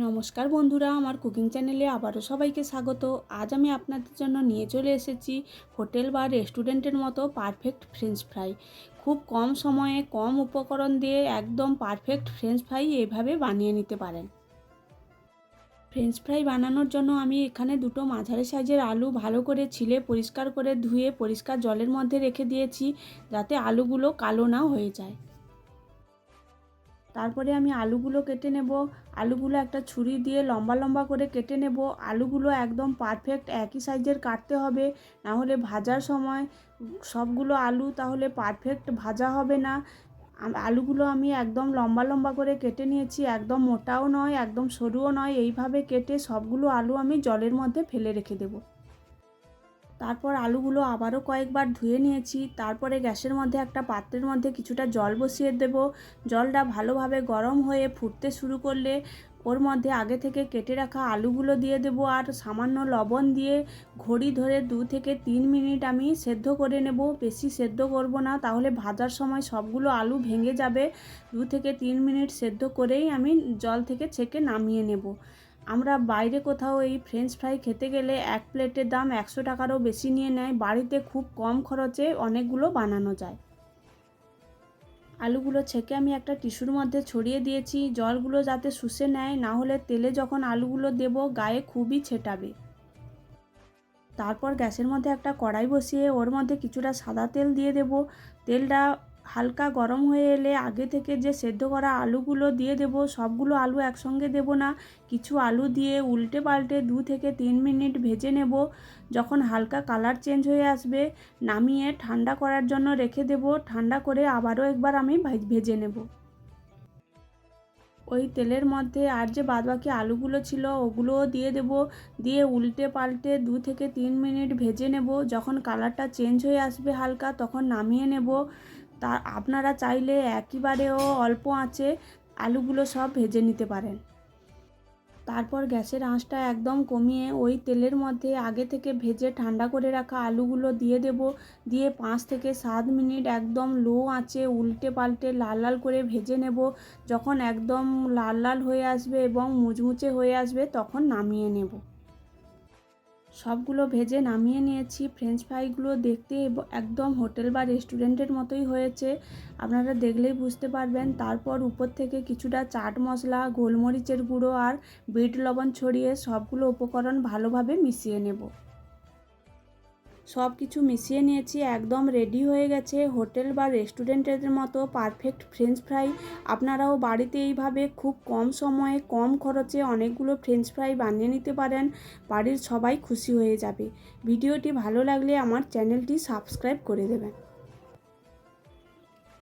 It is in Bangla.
নমস্কার বন্ধুরা, আমার কুকিং চ্যানেলে আবারও সবাইকে স্বাগত। আজ আমি আপনাদের জন্য নিয়ে চলে এসেছি হোটেল বা রেস্টুরেন্টের মতো পারফেক্ট ফ্রেঞ্চ ফ্রাই। খুব কম সময়ে কম উপকরণ দিয়ে একদম পারফেক্ট ফ্রেঞ্চ ফ্রাই এইভাবে বানিয়ে নিতে পারেন। ফ্রেঞ্চ ফ্রাই বানানোর জন্য আমি এখানে দুটো মাঝারি সাইজের আলু ভালো করে ছিলে পরিষ্কার করে ধুয়ে পরিষ্কার জলের মধ্যে রেখে দিয়েছি, যাতে আলুগুলো কালো না হয়ে যায়। তারপরে আমি আলুগুলো কেটে নেব। আলুগুলো একটা ছুরি দিয়ে লম্বা লম্বা করে কেটে নেব। আলুগুলো একদম পারফেক্ট একই সাইজের কাটতে হবে, না হলে ভাজার সময় সবগুলো আলু তাহলে পারফেক্ট ভাজা হবে না। আলুগুলো আমি একদম লম্বা লম্বা করে কেটে নিয়েছি, একদম মোটাও নয় একদম সরুও নয়। এইভাবে কেটে সবগুলো আলু আমি জলের মধ্যে ফেলে রেখে দেবো। তারপর আলুগুলো আবারও কয়েকবার ধুয়ে নিয়েছি। তারপরে গ্যাসের মধ্যে একটা পাত্রের মধ্যে কিছুটা জল বসিয়ে দেব। জলটা ভালোভাবে গরম হয়ে ফুটতে শুরু করলে ওর মধ্যে আগে থেকে কেটে রাখা আলুগুলো দিয়ে দেব, আর সামান্য লবণ দিয়ে ঘড়ি ধরে 2 থেকে 3 মিনিট আমি সেদ্ধ করে নেব। বেশি সেদ্ধ করব না, তাহলে ভাজার সময় সবগুলো আলু ভেঙে যাবে। 2 থেকে 3 মিনিট সেদ্ধ করেই আমি জল থেকে ছেঁকে নামিয়ে নেব। আমরা বাইরে কোথাও এই ফ্রেঞ্চ ফ্রাই খেতে গেলে এক প্লেটের দাম 100 টাকারও বেশি নিয়ে নেয়। বাড়িতে খুব কম খরচে অনেকগুলো বানানো যায়। আলুগুলো ছেঁকে আমি একটা টিস্যুর মধ্যে ছড়িয়ে দিয়েছি, জলগুলো যাতে শুষে নেয়, না হলে তেলে যখন আলুগুলো দেব গায়ে খুবই ছেটাবে। তারপর গ্যাসের মধ্যে একটা কড়াই বসিয়ে ওর মধ্যে কিছুটা সাদা তেল দিয়ে দেব। তেলটা হালকা গরম হয়ে এলে আগে থেকে যে সেদ্ধ করা আলুগুলো দিয়ে দেব। সবগুলো আলু একসঙ্গে দেব না, কিছু আলু দিয়ে উল্টে পাল্টে 2 থেকে 3 মিনিট ভেজে নেব। যখন হালকা কালার চেঞ্জ হয়ে আসবে নামিয়ে ঠান্ডা করার জন্য রেখে দেব। ঠান্ডা করে আবারও একবার আমি ভেজে নেব। ওই তেলের মধ্যে আর যে বাদবাকি আলুগুলো ছিল ওগুলোও দিয়ে দেব। দিয়ে উল্টে পাল্টে 2 থেকে 3 মিনিট ভেজে নেব। যখন কালারটা চেঞ্জ হয়ে আসবে হালকা, তখন নামিয়ে নেব। তা আপনারা চাইলে একেবারেও অল্প আঁচে আলুগুলো সব ভেজে নিতে পারেন। তারপর গ্যাসের আঁচটা একদম কমিয়ে ওই তেলের মধ্যে আগে থেকে ভেজে ঠান্ডা করে রাখা আলুগুলো দিয়ে দেব। দিয়ে 5 থেকে 7 মিনিট একদম লো আঁচে উল্টে পাল্টে লাল লাল করে ভেজে নেব। যখন একদম লাল লাল হয়ে আসবে এবং মুচমুচে হয়ে আসবে তখন নামিয়ে নেব। সবগুলো ভেজে নামিয়ে নিয়েছি। ফ্রেঞ্চ ফ্রাইগুলো দেখতে একদম হোটেল বা রেস্টুরেন্টের মতোই হয়েছে, আপনারা দেখলেই বুঝতে পারবেন। তারপর উপর থেকে কিছুটা চাট মশলা, গোলমরিচের গুঁড়ো আর বিট লবণ ছড়িয়ে সবগুলো উপকরণ ভালোভাবে মিশিয়ে নেব। সব কিছু মিশিয়ে নিয়েছি, একদম রেডি হয়ে গেছে হোটেল বা রেস্টুরেন্টের মতো পারফেক্ট ফ্রেঞ্চ ফ্রাই। আপনারাও বাড়িতে এইভাবে খুব কম সময়ে কম খরচে অনেকগুলো ফ্রেঞ্চ ফ্রাই বানিয়ে নিতে পারেন। বাড়ির সবাই খুশি হয়ে যাবে। ভিডিওটি ভালো লাগলে আমার চ্যানেলটি সাবস্ক্রাইব করে দেবেন।